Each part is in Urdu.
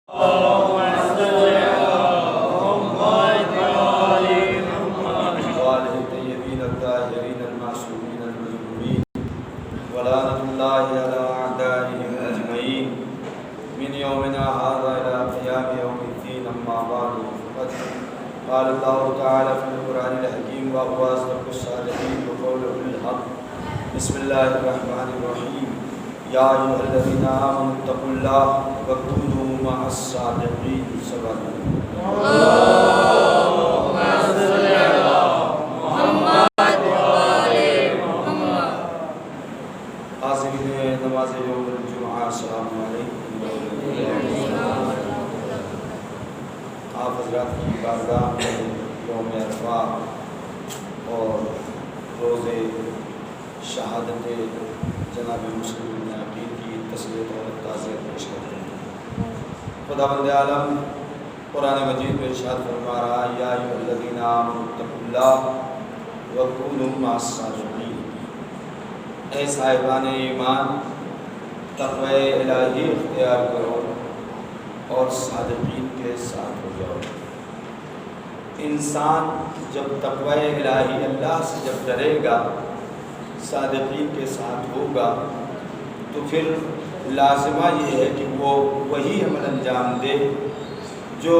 ولعنة الله على أعدائهم أجمعين من يومنا هذا إلى قيام يوم الدين. أما بعد فقد قال الله تعالى في القرآن الحكيم وهو أصدق الصادقين وقوله الحق. بسم الله الرحمن الرحيم. يا أيها الذين آمنوا اتقوا الله وكونوا مع الصادقين. نماز یوم الجمعہ السلام علیکم. آپ حضرات کی بارگاہ میں یوم عرفہ اور روز شہادت جناب مسلم بن عقیل کی تسلیت اور تعزیت پیش کرتے ہیں. خداوند عالم قرآن مجید میں ارشاد فرما رہا ہے یا ایھا الذین آمنوا اتقوا اللہ وکونوا مع الصادقین. اے صاحبان ایمان تقوی الہی اختیار کرو اور صادقین کے ساتھ ہو جاؤ. انسان جب تقوی الہی اللہ سے جب ڈرے گا صادقین کے ساتھ ہوگا تو پھر لازمہ یہ ہے کہ وہ وہی عمل انجام دے جو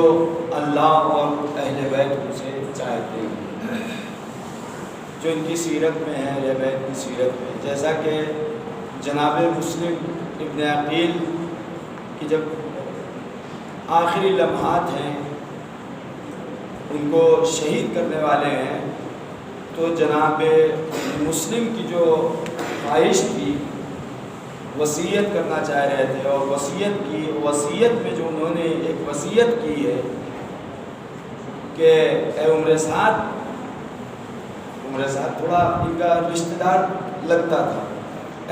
اللہ اور اہل بیت اسے چاہتے ہیں، جو ان کی سیرت میں ہے، اہل بیت کی سیرت میں. جیسا کہ جناب مسلم ابن عقیل کی جب آخری لمحات ہیں، ان کو شہید کرنے والے ہیں، تو جناب مسلم کی جو خواہش تھی وصیت کرنا چاہ رہے تھے، اور وصیت میں جو انہوں نے ایک وصیت کی ہے کہ اے عمر سعد تھوڑا ان کا رشتہ دار لگتا تھا،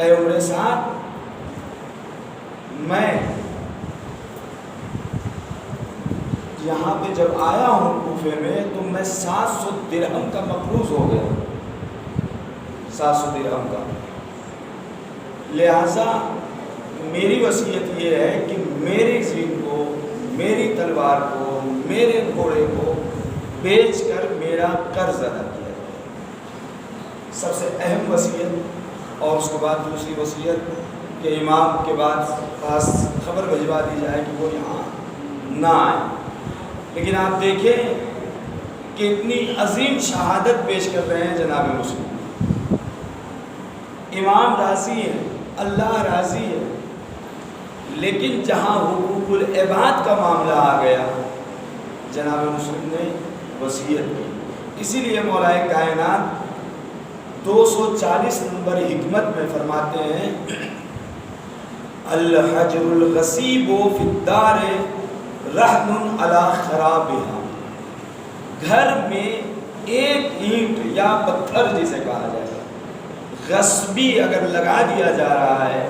اے عمر سعد میں یہاں پہ جب آیا ہوں کوفے میں تو میں 700 درہم کا مقروض ہو گیا، 700 درہم کا. لہٰذا میری وصیت یہ ہے کہ میری زین کو، میری تلوار کو، میرے گھوڑے کو بیچ کر میرا قرض ادا کیا. سب سے اہم وصیت. اور اس کے بعد دوسری وصیت کہ امام کے بعد پاس خبر بھجوا دی جائے کہ وہ یہاں نہ آئے. لیکن آپ دیکھیں کہ اتنی عظیم شہادت پیش کر رہے ہیں جناب مسلم. امام راضی ہے، اللہ راضی ہے، لیکن جہاں حقوق العباد کا معاملہ آ گیا جناب مسلم نے وصیت کی. اسی لیے مولا کائنات 240 نمبر حکمت میں فرماتے ہیں الحجر الغصیب فی الدار رہن علی خرابها. گھر میں ایک اینٹ یا پتھر جسے کہا جائے غصبی اگر لگا دیا جا رہا ہے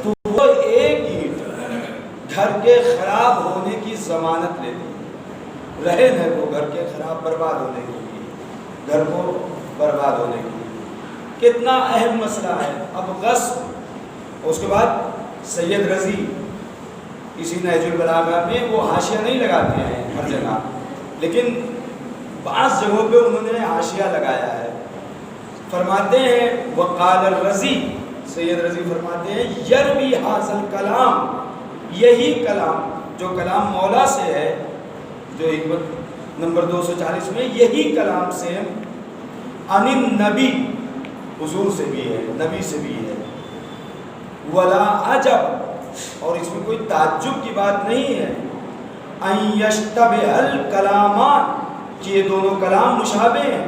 تو وہ ایک اینٹ گھر کے خراب ہونے کی ضمانت لیتی ہے. رہن ہے وہ گھر کے خراب برباد ہونے کے لیے، گھر کو برباد ہونے کے لیے. کتنا اہم مسئلہ ہے. اب غصب، اس کے بعد سید رضی اسی نہج البلاغہ میں وہ حاشیہ نہیں لگاتے ہیں ہر جگہ، لیکن بعض جگہوں پہ انہوں نے حاشیہ لگایا ہے. فرماتے ہیں وقال الرضی، سید رضی فرماتے ہیں یروی حاصل کلام، یہی کلام جو کلام مولا سے ہے، جو حکمت نمبر 240 میں یہی کلام سے عن النبی، حضور سے بھی ہے، نبی سے بھی ہے. ولا عجب، اور اس میں کوئی تعجب کی بات نہیں ہے. ان یشتبہ الکلامان، کہ یہ دونوں کلام مشابہ ہیں.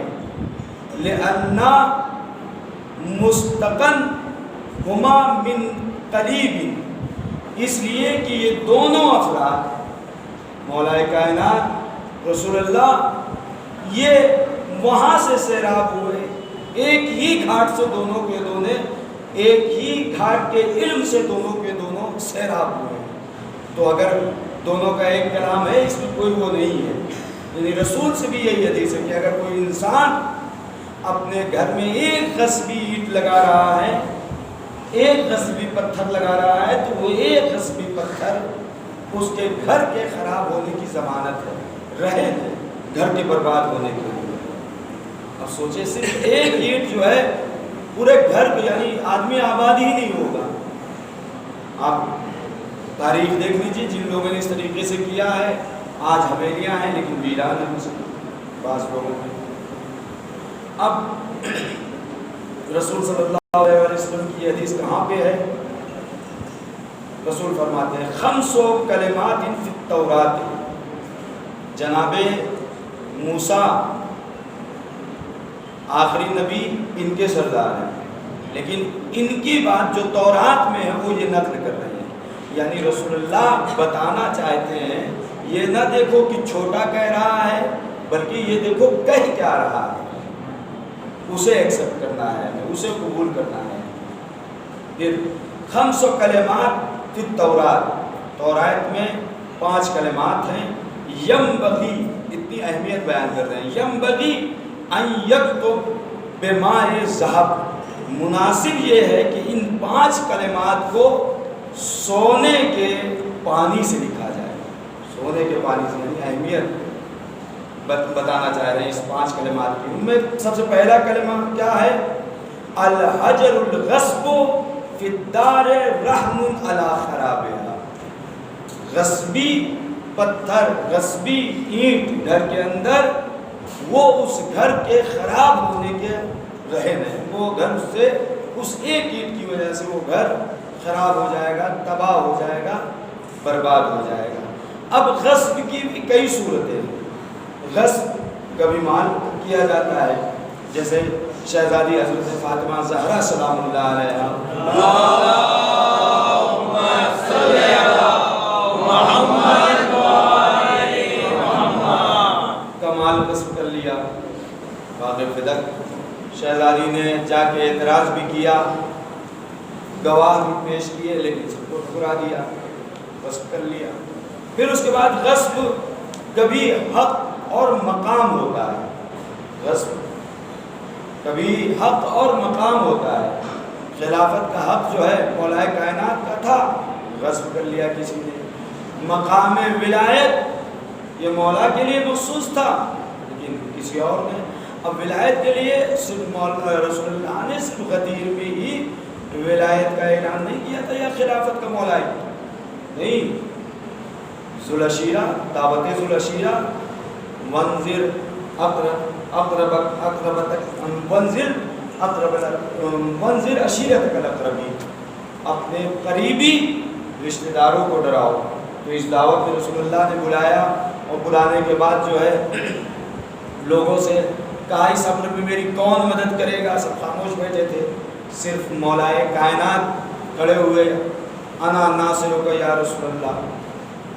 لأن مستقن ہما من قریب، اس لیے کہ یہ دونوں افراد مولا کائنات رسول اللہ یہ وہاں سے سیراب ہوئے، ایک ہی گھاٹ سے دونوں کے دونوں، ایک ہی گھاٹ کے علم سے دونوں کے دونوں سیراب ہوئے. تو اگر دونوں کا ایک کلام ہے اس میں کوئی وہ نہیں ہے. یعنی رسول سے بھی یہی حدیث ہے کہ اگر کوئی انسان اپنے گھر میں ایک غصبی اینٹ لگا رہا ہے، ایک غصبی پتھر لگا رہا ہے، تو وہ ایک غصبی پتھر اس کے گھر کے خراب ہونے کی ضمانت ہے، رہن ہے گھر کے برباد ہونے کے لیے۔ اب سوچے صرف ایک اینٹ جو ہے پورے گھر کو، یعنی آدمی آباد ہی نہیں ہوگا۔ آپ تاریخ دیکھ لیجیے، جن لوگوں نے اس طریقے سے کیا ہے، آج حویلیاں ہیں لیکن ویران ہیں بعض لوگوں میں۔ اب رسول صلی اللہ علیہ وسلم کی حدیث کہاں پہ ہے؟ رسول فرماتے ہیں 5 کلمات فی التورات، جناب موسیٰ آخری نبی ان کے سردار ہیں، لیکن ان کی بات جو تورات میں ہے وہ یہ نقل کر رہے ہیں۔ یعنی رسول اللہ بتانا چاہتے ہیں یہ نہ دیکھو کہ چھوٹا کہہ رہا ہے، بلکہ یہ دیکھو کہہ کیا رہا ہے، اسے ایکسپٹ کرنا ہے، اسے قبول کرنا ہے۔ پھر 5 کلمات فی التورات، تورات میں 5 کلمات ہیں۔ ینبغی، اتنی اہمیت بیان کر رہے ہیں، ینبغی ان یکتب بماء ذہب، مناسب یہ ہے کہ ان 5 کلمات کو سونے کے پانی سے لکھا جائے۔ سونے کے پانی سے یعنی اہمیت بتانا چاہ رہے ہیں اس 5 کلمات کی۔ ان میں سب سے پہلا کلمہ کیا ہے؟ الحجر الغصب فی الدار رہن علی خرابها، غصبی پتھر، غصبی اینٹ گھر کے اندر، وہ اس گھر کے خراب ہونے کے رہن ہے۔ وہ گھر سے، اس ایک اینٹ کی وجہ سے وہ گھر خراب ہو جائے گا، تباہ ہو جائے گا، برباد ہو جائے گا۔ اب غصب کی بھی کئی صورتیں ہیں۔ غصب کبھی مال کیا جاتا ہے، جیسے شہزادی حضرت فاطمہ زہرا سلام اللہ علیہا کا مال غصب کر لیا، واقف فدق۔ شہزادی نے جا کے اعتراض بھی کیا، گواہ بھی پیش کیے، لیکن سب کو ٹھکرا دیا، غصب کر لیا۔ پھر اس کے بعد غصب کبھی حق اور مقام ہوتا ہے، غصب کبھی حق اور مقام ہوتا ہے۔ خلافت کا حق جو ہے مولا کائنات کا تھا، غصب کر لیا کسی نے۔ مقام ولایت یہ مولا کے لیے مخصوص تھا، لیکن کسی اور نے۔ اب ولایت کے لیے صرف رسول اللہ نے صرف غدیر میں ہی ولایت کا اعلان نہیں کیا تھا یا خلافت کا مولا نہیں۔ ذوالعشیرہ، دعوت ذوالعشیرہ، وانذر وانذر عشیرتک الاقربین، اپنے قریبی رشتہ داروں کو ڈراؤ۔ تو اس دعوت میں رسول اللہ نے بلایا، اور بلانے کے بعد جو ہے لوگوں سے کہا اس امر میں میری کون مدد کرے گا؟ سب خاموش بیٹھے تھے، صرف مولا کائنات کھڑے ہوئے، انا ناصرک یا رسول اللہ،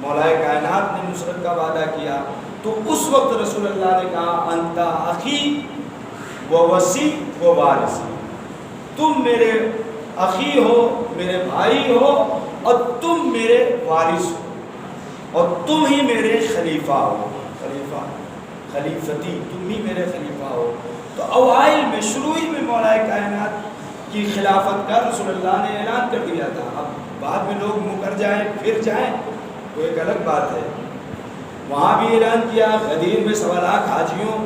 مولا کائنات نے نصرت کا وعدہ کیا۔ تو اس وقت رسول اللہ نے کہا انت اخی و وصی و وارثی، تم میرے اخی ہو، میرے بھائی ہو، اور تم میرے وارث ہو، اور تم ہی میرے خلیفہ ہو، خلیفتی، تم ہی میرے خلیفہ ہو۔ تو اوائل میں، شروع میں مولا کائنات کی خلافت کا رسول اللہ نے اعلان کر دیا تھا۔ اب بعد میں لوگ مکر جائیں، پھر جائیں، تو ایک الگ بات ہے۔ وہاں بھی اعلان کیا، غدیر میں 1.25 لاکھ حاجیوں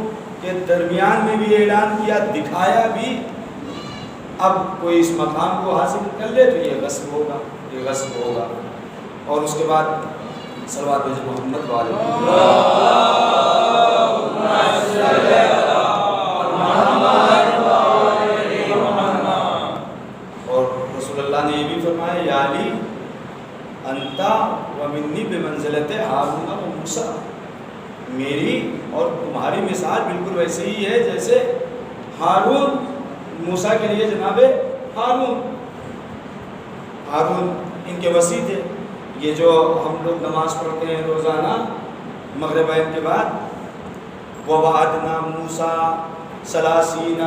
کے درمیان میں بھی اعلان کیا، دکھایا بھی۔ اب کوئی اس مقام کو حاصل کر لے تو یہ غصب ہوگا، یہ غصب ہوگا۔ اور اس کے بعد صلوات محمد اور رسول اللہ نے یہ بھی فرمایا یا علی انتا و منی بمنزلت ہارون و موسیٰ، میری اور تمہاری مثال بالکل ویسے ہی ہے جیسے ہارون موسیٰ کے لیے جناب ہارون ان کے وصی تھے۔ یہ جو ہم لوگ نماز پڑھتے ہیں روزانہ مغربین کے بعد، وَوَعَدْنَا مُوسَىٰ ثَلَاثِينَ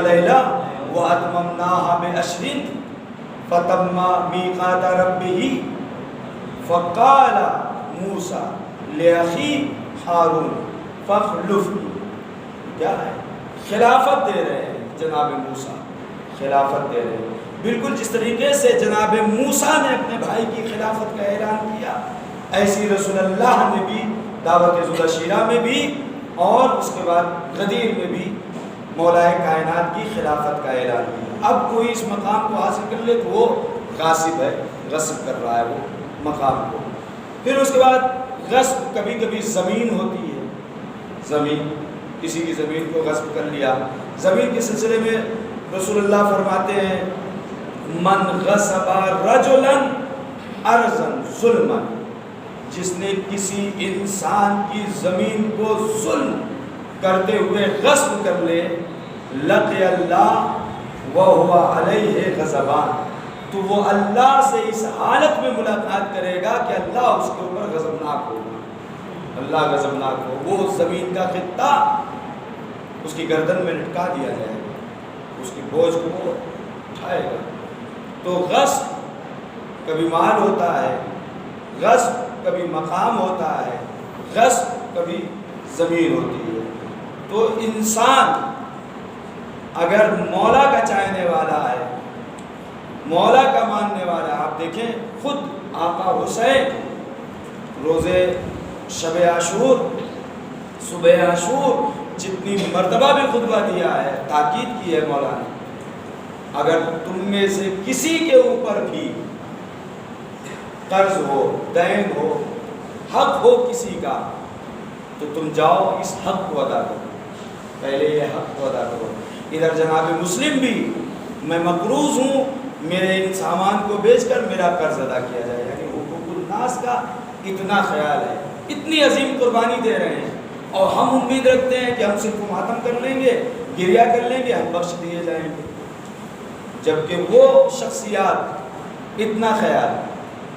لَيْلَةً وَأَتْمَمْنَاهَا بِعَشْرٍ فَتَمَّ مِيقَاتَ رَبِّهِ فَقَالَ مُوسَىٰ لِأَخِيهِ ہارون فَاخْلُفْنِي۔ کیا ہے؟ خلافت دے رہے ہیں جناب موسیٰ، خلافت دے رہے ہیں۔ بالکل جس طریقے سے جناب موسیٰ نے اپنے بھائی کی خلافت کا اعلان کیا، ایسی رسول اللہ نے بھی دعوت ذوالعشیرہ میں بھی اور اس کے بعد غدیر میں بھی مولا کائنات کی خلافت کا اعلان کیا۔ اب کوئی اس مقام کو حاصل کر لے تو وہ غاصب ہے، غصب کر رہا ہے وہ مقام کو۔ پھر اس کے بعد غصب کبھی کبھی زمین ہوتی ہے، زمین، کسی کی زمین کو غصب کر لیا۔ زمین کے سلسلے میں رسول اللہ فرماتے ہیں من غصب رجلا ارضا ظلما، جس نے کسی انسان کی زمین کو ظلم کرتے ہوئے غصب کر لے، لقی اللہ وہو علیہ غضبان، تو وہ اللہ سے اس حالت میں ملاقات کرے گا کہ اللہ اس کے اوپر غضبناک ہوگا، اللہ غضبناک ہو، وہ زمین کا خطہ اس کی گردن میں لٹکا دیا جائے گا، اس کی بوجھ کو وہ اٹھائے گا۔ تو غصب کبھی مال ہوتا ہے، غصب کبھی مقام ہوتا ہے، غصب کبھی زمین ہوتی ہے۔ تو انسان اگر مولا کا چاہنے والا ہے، مولا کا ماننے والا ہے، آپ دیکھیں خود آقا حسین روزے شب عاشور، صبح عاشور جتنی مرتبہ بھی خطبہ دیا ہے، تاکید کی ہے مولا نے، اگر تم میں سے کسی کے اوپر بھی قرض ہو، دین ہو، حق ہو کسی کا، تو تم جاؤ اس حق کو ادا کرو، پہلے یہ حق کو ادا کرو۔ ادھر جناب مسلم بھی میں مقروض ہوں، میرے ان سامان کو بیچ کر میرا قرض ادا کیا جائے، یعنی حقوق الناس کا اتنا خیال ہے، اتنی عظیم قربانی دے رہے ہیں، اور ہم امید رکھتے ہیں کہ ہم صرف ماتم کر لیں گے، گریہ کر لیں گے، ہم بخش دیے جائیں گے، جبکہ وہ شخصیات اتنا خیال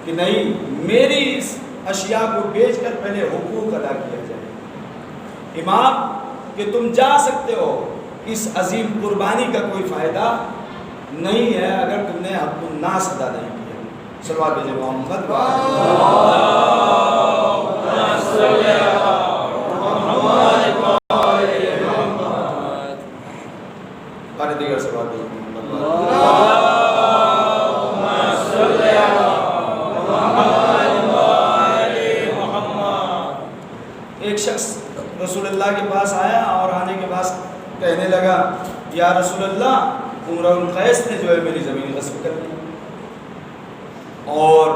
کہ نہیں، میری اس اشیاء کو بیچ کر پہلے حقوق ادا کیا جائے۔ امام کہ تم جا سکتے ہو، اس عظیم قربانی کا کوئی فائدہ نہیں ہے اگر تم نے حق الناس ادا نہیں کیا۔ صلوات بھیجے محمد اور دیگر صلوات بھیجے محمد۔ ایک شخص رسول اللہ کے پاس آیا اور آنے کے بعد کہنے لگا یا رسول اللہ، عمرہ القیس نے جو ہے میری زمین غصب کر لی، اور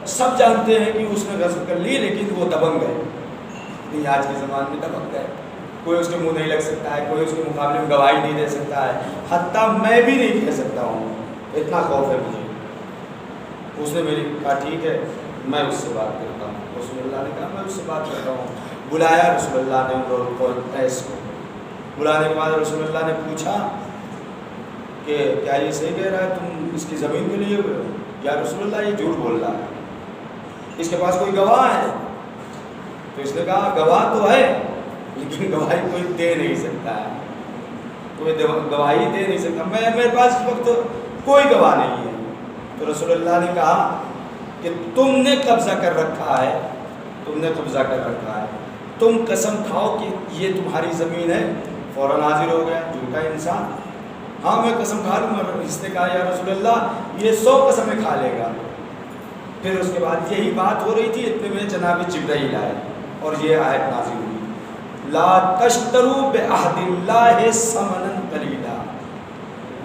سب جانتے ہیں کہ اس نے غصب کر لی، لیکن وہ دبنگ ہے، نہیں آج کے زمانے میں دبنگ ہے، کوئی اس کے منہ نہیں لگ سکتا ہے، کوئی اس کے مقابلے میں گواہی نہیں دے سکتا ہے، حتیٰ میں بھی نہیں کہہ سکتا ہوں، اتنا خوف ہے مجھے۔ اس نے میری کہا ٹھیک ہے میں اس سے بات کرتا ہوں۔ رسول اللہ نے کہا میں اس سے بات کرتا ہوں۔ بلایا رسول اللہ نے عمرہ القیس کو، بلانے کے بعد رسول اللہ نے پوچھا کہ کیا یہ صحیح کہہ رہا ہے تم اس کی زمین کے لیے ہوئے ہو؟ یا رسول اللہ یہ جھوٹ بول رہا ہے، اس کے پاس کوئی گواہ ہے؟ تو اس نے کہا گواہ تو ہے لیکن گواہی کوئی دے نہیں سکتا ہے، کوئی گواہی دے نہیں سکتا، میرے پاس اس وقت کوئی گواہ نہیں ہے۔ تو رسول اللہ نے کہا کہ تم نے قبضہ کر رکھا ہے، تم نے قبضہ کر رکھا ہے، تم قسم کھاؤ کہ یہ تمہاری زمین ہے۔ فوراً حاضر ہو گیا جھوٹا انسان، ہاں میں قسم کھا لوں گا۔ اس نے کہا یا رسول اللہ یہ 100 قسمیں کھا لے گا۔ پھر اس کے بعد یہی بات ہو رہی تھی، اتنے میں جناب جبرائیل آئے اور یہ آیت نازل ہوئی لا تشتروا بعہد اللہ ثمنا قلیلا،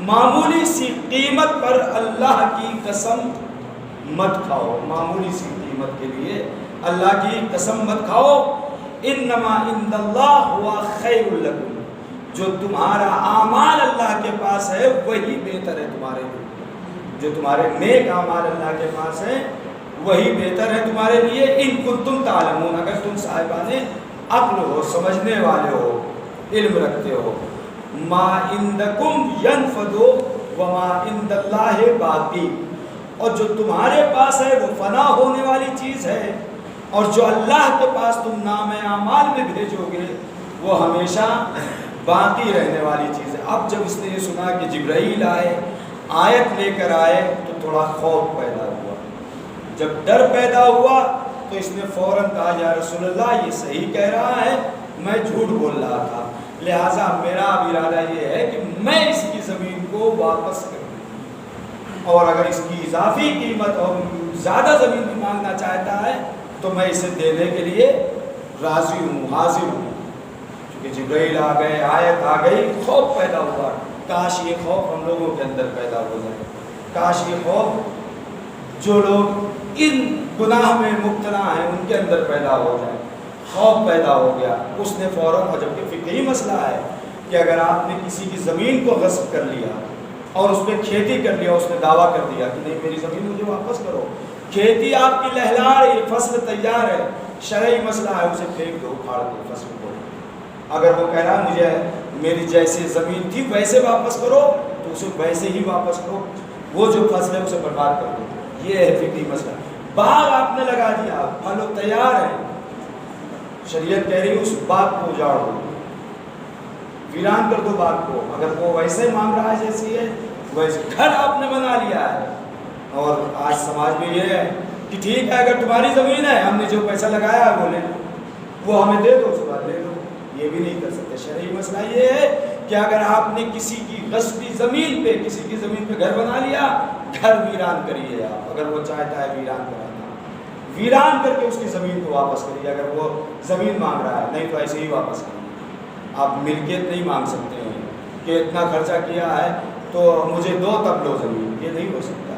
معمولی سی قیمت پر اللہ کی قسم مت کھاؤ، معمولی سی قیمت کے لیے اللہ کی قسم مت کھاؤ۔ انما عند اللہ ہوا خیر لکم، جو تمہارا اعمال اللہ کے پاس ہے وہی بہتر ہے تمہارے لیے، جو تمہارے نیک اعمال اللہ کے پاس ہے وہی بہتر ہے تمہارے لیے۔ ان کنتم تعلمون، اگر تم صاحبان عقل ہو، سمجھنے والے ہو، علم رکھتے ہو۔ ما عندکم ینفد وما عند اللہ باقی، اور جو تمہارے پاس ہے وہ فنا ہونے والی چیز ہے، اور جو اللہ کے پاس تم نام اعمال میں بھیجو گے وہ ہمیشہ باقی رہنے والی چیز ہے۔ اب جب اس نے یہ سنا کہ جبرائیل آئے، آیت لے کر آئے، تو تھوڑا خوف پیدا ہوا۔ جب ڈر پیدا ہوا تو اس نے فوراً کہا یا رسول اللہ یہ صحیح کہہ رہا ہے، میں جھوٹ بول رہا تھا، لہٰذا میرا اب ارادہ یہ ہے کہ میں اس کی زمین کو واپس کر دوں، اور اگر اس کی اضافی قیمت اور زیادہ زمین بھی مانگنا چاہتا ہے تو میں اسے دینے کے لیے راضی ہوں، حاضر ہوں۔ چونکہ جبرائیل آ گئے، آیت آ گئی، خوف پیدا ہوا۔ کاش یہ خوف ہم لوگوں کے اندر پیدا ہو جائے، کاش یہ خوف جو لوگ ان گناہ میں مبتلا ہیں ان کے اندر پیدا ہو جائے۔ خوف پیدا ہو گیا، اس نے فوراً، اور جبکہ فقہی مسئلہ ہے کہ اگر آپ نے کسی کی زمین کو غصب کر لیا اور اس پہ کھیتی کر لیا، اس نے دعویٰ کر دیا کہ نہیں میری زمین مجھے واپس کرو، کھیتی آپ کی لہلا رہی، فصل تیار ہے، شرعی مسئلہ ہے، اسے پھینک دو، اکھاڑ دو فصل کو۔ اگر وہ کہہ رہا مجھے میری جیسے زمین تھی ویسے واپس کرو تو اسے ویسے ہی واپس کرو، وہ جو فصل ہے اسے برباد کر دو۔ یہ ہے فقہی مسئلہ۔ باغ آپ نے لگا دیا، پھل تیار ہے، شریعت کہہ رہی ہے اس باغ کو اجاڑ دو، ویران کر دو باغ کو۔ اگر وہ ویسے مانگ رہا ہے جیسی ہے ویسے، گھر آپ نے بنا لیا ہے، اور آج سماج میں یہ ہے کہ ٹھیک ہے اگر تمہاری زمین ہے، ہم نے جو پیسہ لگایا ہے وہ لے، وہ ہمیں دے دو، اس کے بعد لے لو۔ یہ بھی نہیں کر سکتے۔ شرعی مسئلہ یہ ہے کہ اگر آپ نے کسی کی غصبی زمین پہ، کسی کی زمین پہ گھر بنا لیا، گھر ویران کریے آپ، اگر وہ چاہتا ہے ویران کرانا، ویران کر کے اس کی زمین کو واپس کریے اگر وہ زمین مانگ رہا ہے، نہیں تو ایسے ہی واپس کریے۔ آپ ملکیت نہیں مانگ سکتے ہیں کہ اتنا خرچہ کیا ہے تو مجھے دو تب لو زمین، یہ نہیں ہو سکتا۔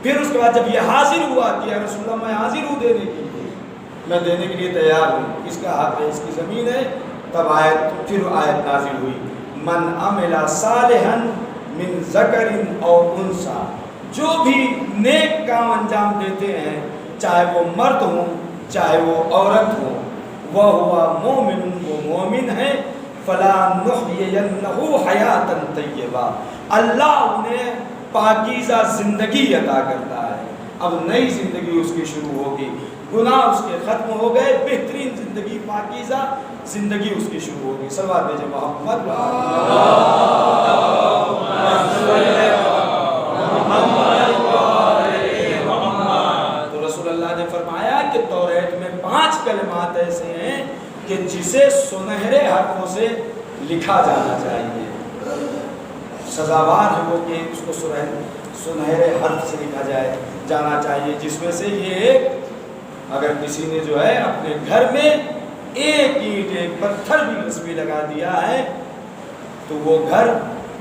پھر اس کے بعد جب یہ حاضر ہوا کہ یا رسول اللہ میں حاضر ہوں دینے کے لیے، میں دینے کے لیے تیار ہوں، اس کا حق ہے، اس کی زمین ہے، تب پھر آیت نازل ہوئی، من عمل صالحا من ذکر او انثی، جو بھی نیک کام انجام دیتے ہیں چاہے وہ مرد ہوں چاہے وہ عورت ہوں، وَهُوَ مُؤْمِنٌ، وہ مومن ہے، فَلَا نُحْيِيَنَّهُ حَيَاةً طَيِّبَةً، اللہ انہیں پاکیزہ زندگی عطا کرتا ہے۔ اب نئی زندگی اس کی شروع ہوگی، گناہ اس کے ختم ہو گئے، بہترین زندگی، پاکیزہ زندگی اس کی شروع ہوگی۔ صلوات بھیجیں محمد۔ تو رسول اللہ نے فرمایا کہ توریت میں 5 کلمات ایسے ہیں کہ جسے سنہرے حرفوں سے لکھا جانا چاہیے، سزاوار ہے وہ کہ اس کو سنہرے حرف سے لکھا جانا چاہیے، جس میں سے یہ ایک، اگر کسی نے جو ہے اپنے گھر میں ایک اینٹ ایک پتھر بھی غصبی لگا دیا ہے تو وہ گھر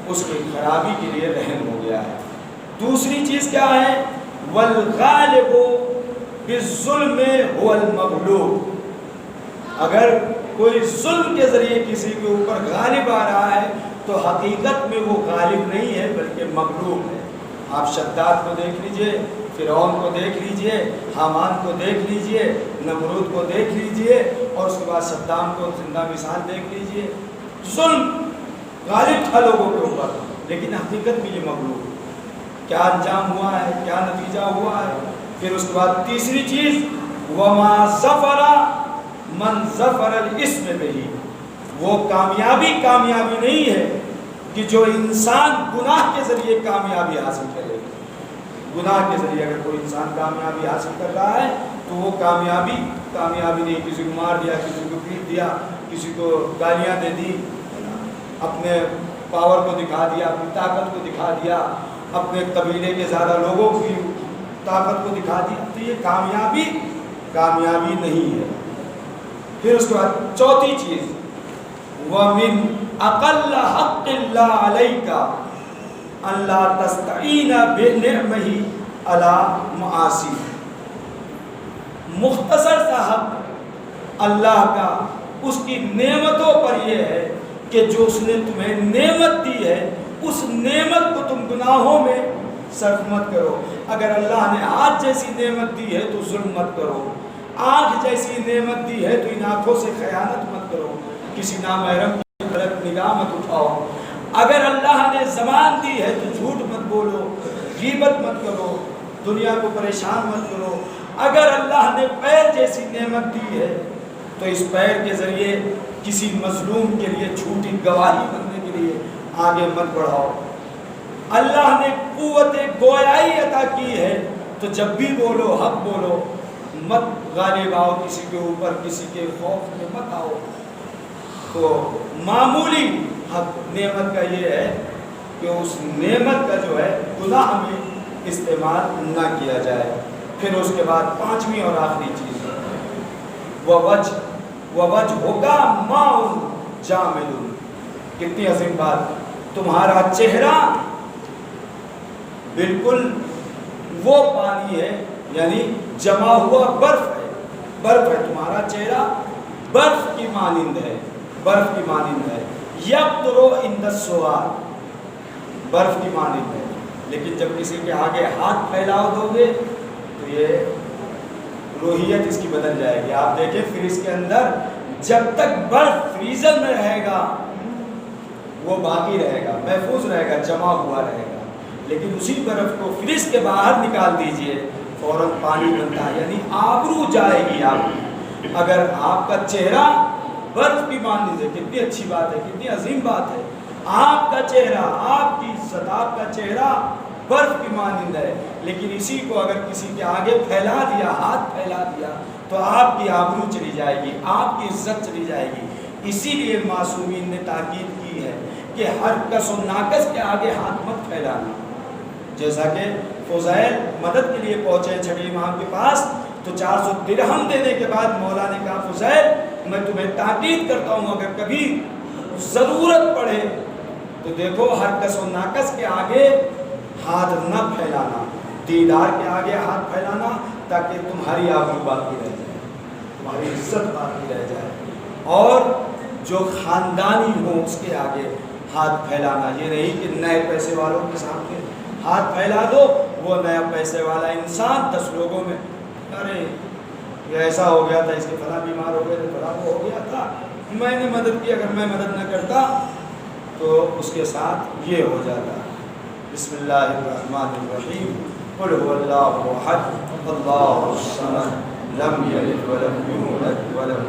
اس کی خرابی کے لیے رہن ہو گیا ہے۔ دوسری چیز کیا ہے؟ والغالب بالظلم هو المغلوب، اگر کوئی ظلم کے ذریعے کسی کے اوپر غالب آ رہا ہے تو حقیقت میں وہ غالب نہیں ہے بلکہ مغلوب ہے۔ آپ شداد کو دیکھ لیجئے، فرعون کو دیکھ لیجئے، حامان کو دیکھ لیجئے، نمرود کو دیکھ لیجئے، اور اس کے بعد صدام کو زندہ مثال دیکھ لیجئے۔ ظلم غالب تھا لوگوں کے اوپر لیکن حقیقت میں یہ مغلوب، کیا انجام ہوا ہے، کیا نتیجہ ہوا ہے۔ پھر اس کے بعد تیسری چیز، وما ظفر من ظفر الاسم بہی، وہ کامیابی نہیں ہے کہ جو انسان گناہ کے ذریعے کامیابی حاصل کرے۔ گناہ کے ذریعے اگر کوئی انسان کامیابی حاصل کر رہا ہے تو وہ کامیابی نہیں، کسی کو مار دیا، کسی کو پیٹ دیا، کسی کو گالیاں دے دی، اپنے پاور کو دکھا دیا، اپنی طاقت کو دکھا دیا، اپنے قبیلے کے زیادہ لوگوں کی طاقت کو دکھا دیا، تو یہ کامیابی نہیں ہے۔ پھر اس کے بعد چوتھی چیز، وَمِنْ أَقَلَّ حَقِّ اللَّهِ عَلَيْكَ أَنْ لَا تَسْتَعِينَ بِنِعْمَهِ عَلَى مَعَاصِيهِ، مختصر سا حق اللہ کا اس کی نعمتوں پر یہ ہے کہ جو اس نے تمہیں نعمت دی ہے اس نعمت کو تم گناہوں میں صرف مت کرو۔ اگر اللہ نے ہاتھ جیسی نعمت دی ہے تو ظلم مت کرو، آنکھ جیسی نعمت دی ہے تو ان آنکھوں سے خیانت مت کرو، کسی نامحرم کی طرف نگاہ مت اٹھاؤ۔ اگر اللہ نے زبان دی ہے تو جھوٹ مت بولو، غیبت مت کرو، دنیا کو پریشان مت کرو۔ اگر اللہ نے پیر جیسی نعمت دی ہے تو اس پیر کے ذریعے کسی مظلوم کے لیے جھوٹی گواہی بننے کے لیے آگے مت بڑھاؤ۔ اللہ نے قوت گویائی عطا کی ہے تو جب بھی بولو حق بولو، مت غالب آؤ کسی کے اوپر، کسی کے خوف میں مت آؤ۔ تو معمولی حق نعمت کا یہ ہے کہ اس نعمت کا جو ہے گناہ میں استعمال نہ کیا جائے۔ پھر اس کے بعد پانچویں اور آخری چیز، وَوَجْهُكَ مَاءٌ جَامِدٌ، کتنی عظیم بات، تمہارا چہرہ بالکل وہ پانی ہے، یعنی جمع ہوا برف ہے، برف ہے، تمہارا چہرہ برف کی مانند ہے، برف کی مانند ہے، یقطر عند السؤال، برف کی مانند ہے۔ لیکن جب کسی کے آگے ہاتھ پھیلاؤ دو گے تو یہ روحیت اس کی بدل جائے گی۔ آپ دیکھیں فریز کے اندر جب تک برف فریزر میں رہے گا وہ باقی رہے گا، محفوظ رہے گا، جمع ہوا رہے گا، لیکن اسی برف کو فریز کے باہر نکال دیجئے فوراً پانی بنتا ہے، یعنی آبرو جائے گی آپ کی۔ اگر آپ کا چہرہ برف کی مانند ہے، کتنی اچھی بات ہے، کتنی عظیم بات ہے، آپ کا چہرہ، آپ کی عزت، آپ کا چہرہ برف کی مانند ہے، لیکن اسی کو اگر کسی کے آگے پھیلا دیا، ہاتھ پھیلا دیا تو آپ کی آبرو چلی جائے گی، آپ کی عزت چلی جائے گی۔ اسی لیے معصومین نے تاکید کی ہے کہ ہر کس و ناقص کے آگے ہاتھ مت پھیلانا۔ جیسا کہ فضیل مدد کے لیے پہنچے چھٹے امام کے پاس تو 400 درہم دینے کے بعد مولا نے کہا فضیل میں تمہیں تاکید کرتا ہوں اگر کبھی ضرورت پڑے تو دیکھو ہر کس و ناقص کے آگے ہاتھ نہ پھیلانا، دیدار کے آگے ہاتھ پھیلانا تاکہ تمہاری آبرو باقی رہ جائے، تمہاری عزت باقی رہ جائے، اور جو خاندانی ہو اس کے آگے ہاتھ پھیلانا، یہ نہیں کہ نئے پیسے والوں کے سامنے ہاتھ پھیلا دو، وہ نیا پیسے والا انسان 10 لوگوں میں ارے یہ ایسا ہو گیا تھا، اس کے فلاں بیمار ہو گئے تھے، فلاں وہ ہو گیا تھا، میں نے مدد کی، اگر میں مدد نہ کرتا تو اس کے ساتھ یہ ہو جاتا۔ بسم اللہ الرحمن الرحیم، قل هو اللہ احد اللہ الصمد لم یلد ولم یولد ولم